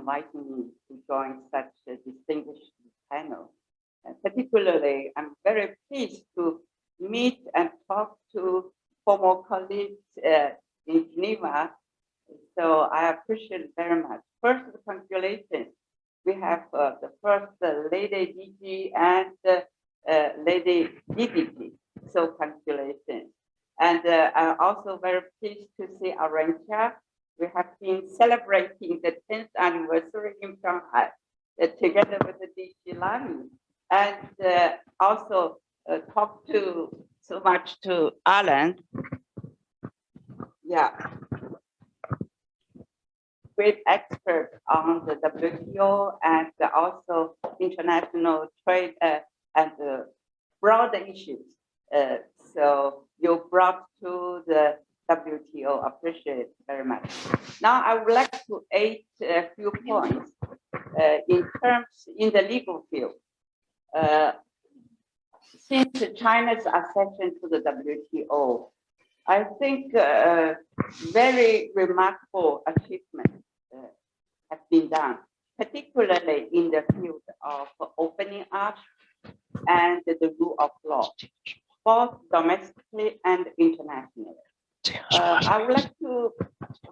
inviting me to join such a distinguished panel. Particularly, I'm very pleased to meet and talk to former colleagues in Geneva. So I appreciate it very much. First, congratulations. We have the first Lady DG and Lady DDG. So congratulations. And I'm also very pleased to see Arancha. We have been celebrating the 10th anniversary in Shanghai together with the DG Lani. And also talk to so much to Alan. Yeah. Great expert on the WTO and also international trade and broader issues. So you brought to the WTO, appreciate it very much. Now I would like to add a few points in the legal field. Since China's accession to the WTO, I think very remarkable achievements have been done, particularly in the field of opening up and the rule of law, both domestically and internationally. I would like to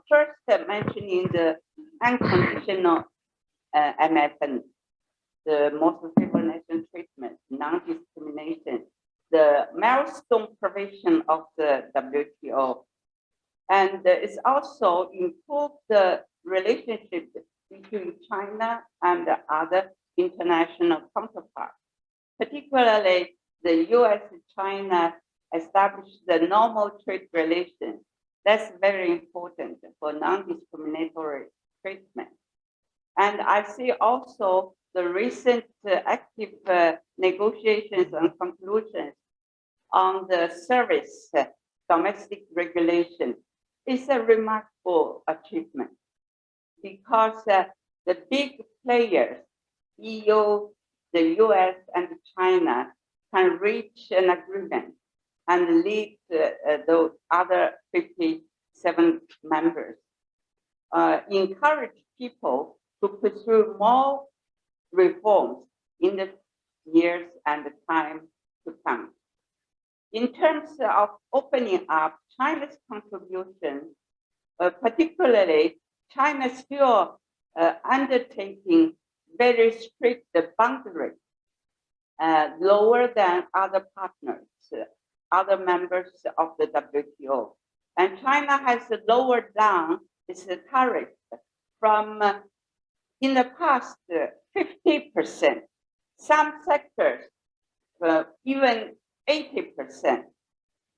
first mention in the unconditional MFN, the most favored nation treatment, non-discrimination, the milestone provision of the WTO. And it's also improved the relationship between China and other international counterparts. Particularly, the US-China established the normal trade relations. That's very important for non-discriminatory treatment. And I see also the recent active negotiations and conclusions on the service domestic regulation is a remarkable achievement because the big players, EU, the US, and China can reach an agreement and lead those other 57 members, encourage people to pursue more reforms in the years and the time to come. In terms of opening up China's contribution, particularly China still undertaking very strict boundaries, lower than other partners, other members of the WTO. And China has lowered down its tariff from, in the past, 50%, some sectors, even 80%,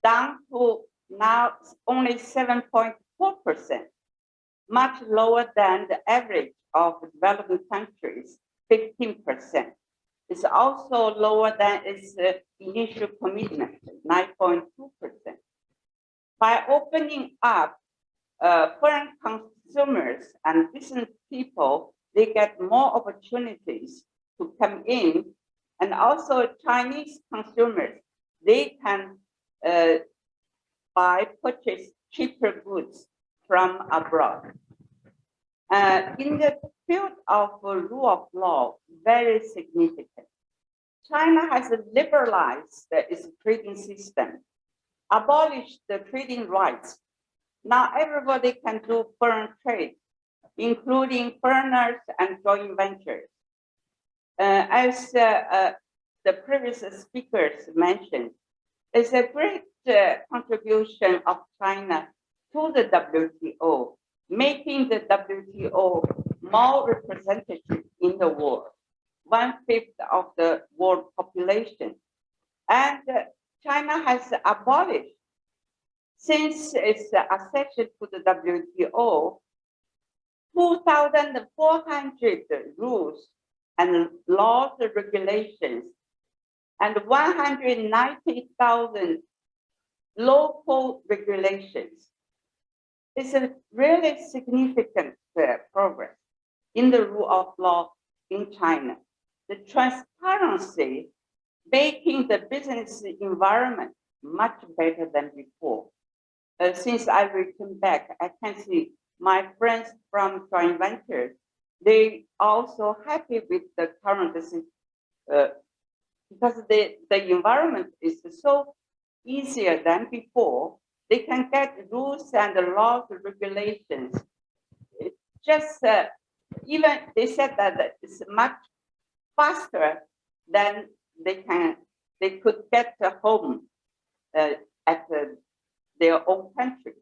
down to now only 7.4%, much lower than the average of developing countries, 15%. It's also lower than its initial commitment, 9.2%. By opening up foreign consumers and business people, they get more opportunities to come in, and also Chinese consumers, they can purchase cheaper goods from abroad. In the field of rule of law, very significant. China has liberalized its trading system, abolished the trading rights. Now everybody can do foreign trade, including foreigners and joint ventures. As the previous speakers mentioned, it's a great contribution of China to the WTO, making the WTO more representative in the world, 1/5 of the world population. And China has abolished, since its accession to the WTO, 2,400 rules and laws and regulations, and 190,000 local regulations. It's a really significant progress in the rule of law in China. The transparency making the business environment much better than before. Since I returned back, I can see my friends from joint ventures, they also happy with the current because the environment is so easier than before. They can get rules and laws and regulations. It just even they said that it's much faster than they could get a home at their own country.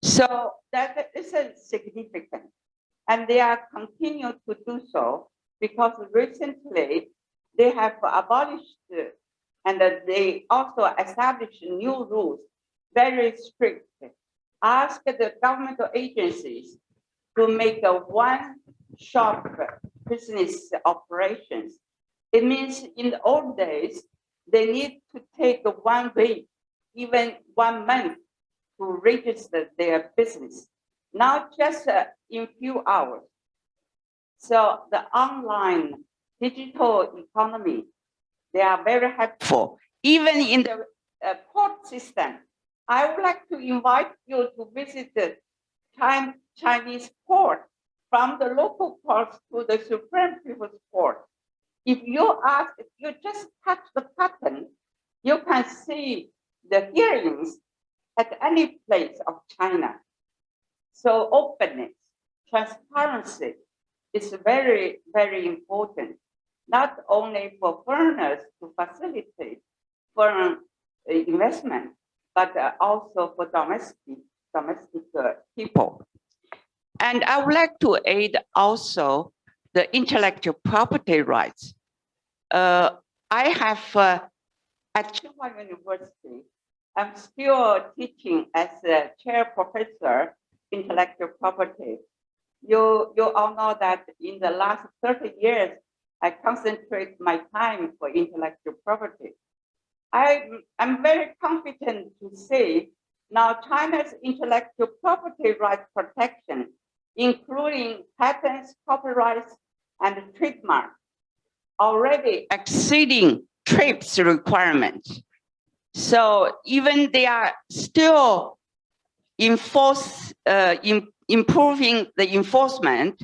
So that is significant. And they are continuing to do so because recently they have abolished and they also established new rules, very strict. Ask the governmental agencies to make a one-shop business operations. It means in the old days, they need to take 1 week, even 1 month to register their business. Now just in few hours. So the online digital economy, they are very helpful. Even in the port system, I would like to invite you to visit the Chinese port from the local ports to the Supreme People's Court. If you just touch the button, you can see the hearings at any place of China. So openness, transparency is very, very important, not only for foreigners to facilitate foreign investment, but also for domestic people. And I would like to aid also the intellectual property rights. I have at Tsinghua University, I'm still teaching as a chair professor intellectual property. You all know that in the last 30 years, I concentrate my time for intellectual property. I'm very confident to say now China's intellectual property rights protection, including patents, copyrights, and trademarks, already exceeding TRIPS requirements. So even they are still improving the enforcement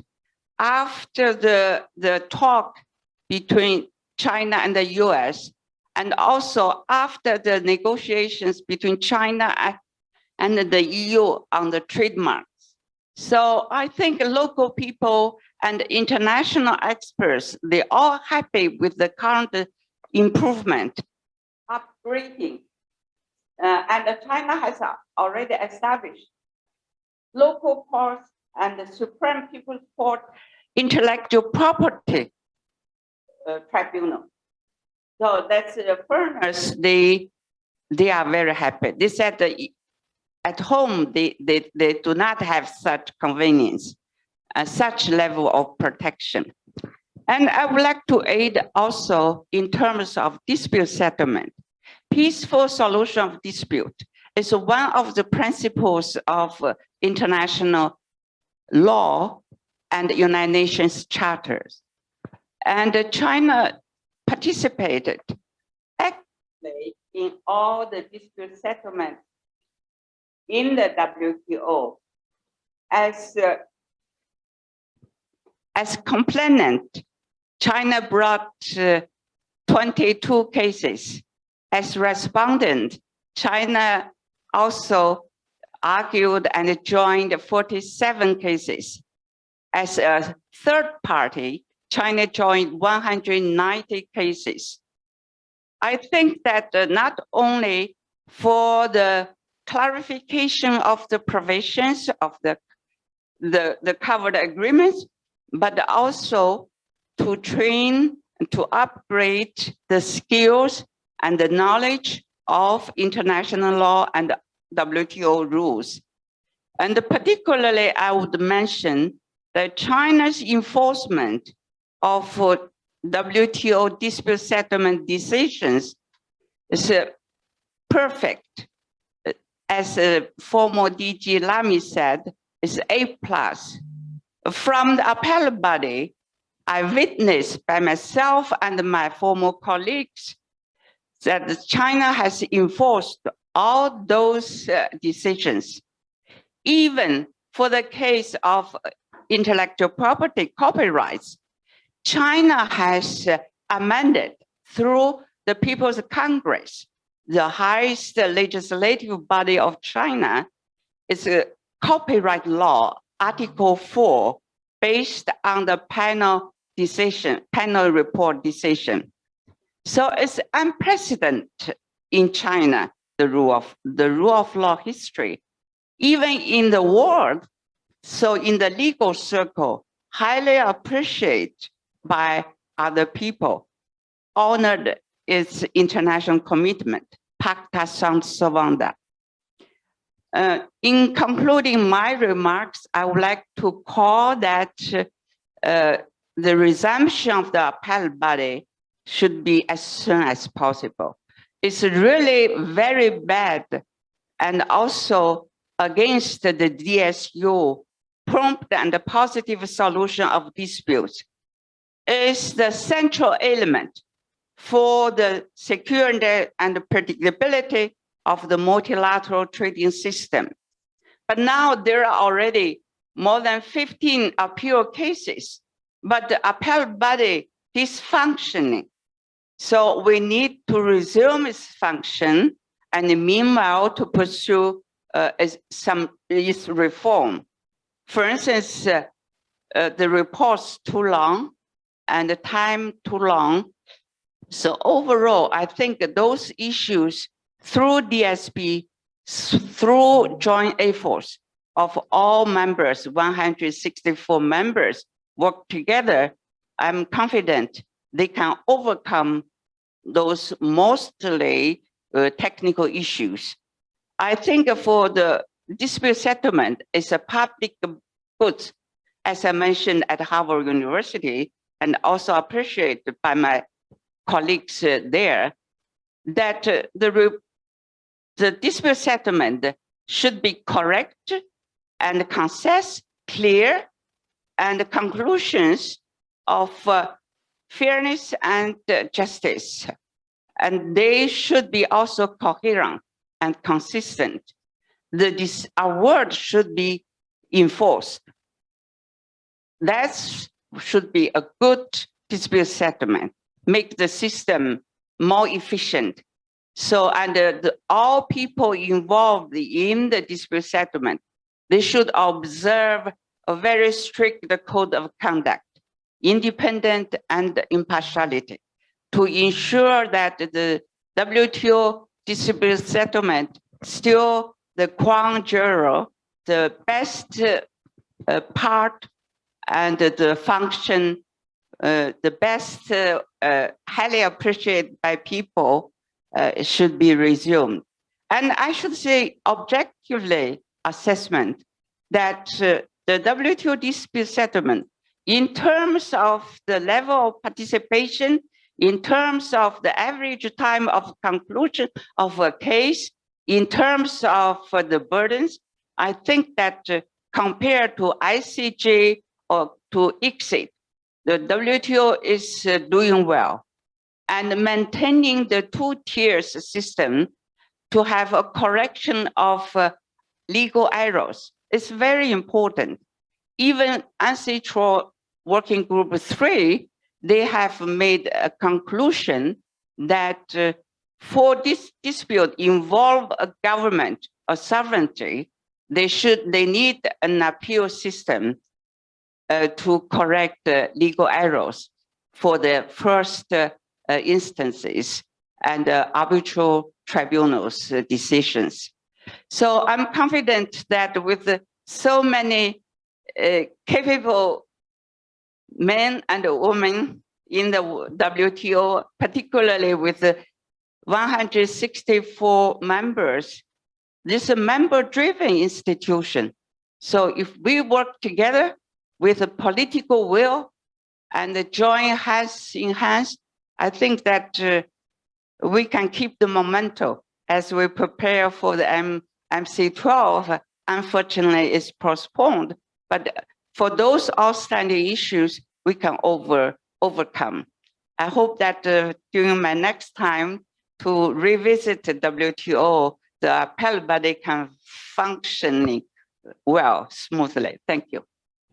after the talk between China and the US, and also after the negotiations between China and the EU on the trademarks. So I think local people and international experts, they're all happy with the current improvement, upgrading. And China has already established local courts and the Supreme People's Court intellectual property tribunal. So that's the foreigners, they are very happy. They said that at home, they do not have such convenience, such level of protection. And I would like to aid also in terms of dispute settlement. Peaceful solution of dispute is one of the principles of international law and United Nations charters. And China participated actively in all the dispute settlements in the WTO as complainant. China brought 22 cases. As respondent, China also argued and joined 47 cases. As a third party, China joined 190 cases. I think that not only for the clarification of the provisions of the covered agreements, but also to train, to upgrade the skills and the knowledge of international law and WTO rules. And particularly, I would mention that China's enforcement of WTO dispute settlement decisions is perfect. As former DG Lamy said, it's A+. From the appellate body, I witnessed by myself and my former colleagues that China has enforced all those decisions. Even for the case of intellectual property copyrights, China has amended through the People's Congress, the highest legislative body of China, is a copyright law, Article 4, based on the panel report decision. So it's unprecedented in China, the rule of law history. Even in the world, so in the legal circle, highly appreciated by other people, honored its international commitment, Pacta sunt servanda. In concluding my remarks, I would like to call that the resumption of the appellate body should be as soon as possible. It's really very bad and also against the DSU prompt and the positive solution of disputes is the central element for the security and predictability of the multilateral trading system. But now there are already more than 15 appeal cases, but the appellate body is functioning. So we need to resume its function and meanwhile to pursue its reform. For instance, the report's too long and the time too long. So overall, I think that those issues through DSP, through joint efforts of all members, 164 members work together, I'm confident they can overcome those mostly technical issues. I think for the dispute settlement, it's a public good, as I mentioned at Harvard University, and also appreciated by my colleagues there, that the dispute settlement should be correct and concise, clear, and the conclusions of fairness and justice. And they should be also coherent and consistent. The award should be enforced. That should be a good dispute settlement, make the system more efficient. So, and all people involved in the dispute settlement, they should observe a very strict code of conduct, independent and impartiality, to ensure that the WTO dispute settlement still the crown jewel, the best part and the function, the best, highly appreciated by people, should be resumed. And I should say objectively assessment that the WTO dispute settlement, in terms of the level of participation, in terms of the average time of conclusion of a case, in terms of the burdens, I think that compared to ICJ or to ICSID, the WTO is doing well. And maintaining the two-tier system to have a correction of legal errors is very important. Even Ancestral Working Group 3, they have made a conclusion that for this dispute involve a government or sovereignty, they need an appeal system to correct legal errors for the first instances and arbitral tribunals decisions. So I'm confident that with so many capable men and women in the WTO, particularly with 164 members, this is a member-driven institution. So if we work together with a political will and join hands in hands, I think that we can keep the momentum as we prepare for the MC12. Unfortunately, it's postponed, but for those outstanding issues, we can overcome. I hope that during my next time to revisit the WTO, the appellate body can function well, smoothly. Thank you.